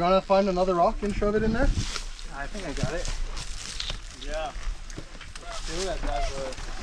want to find another rock and shove it in there? I think I got it. Yeah. Let's do it.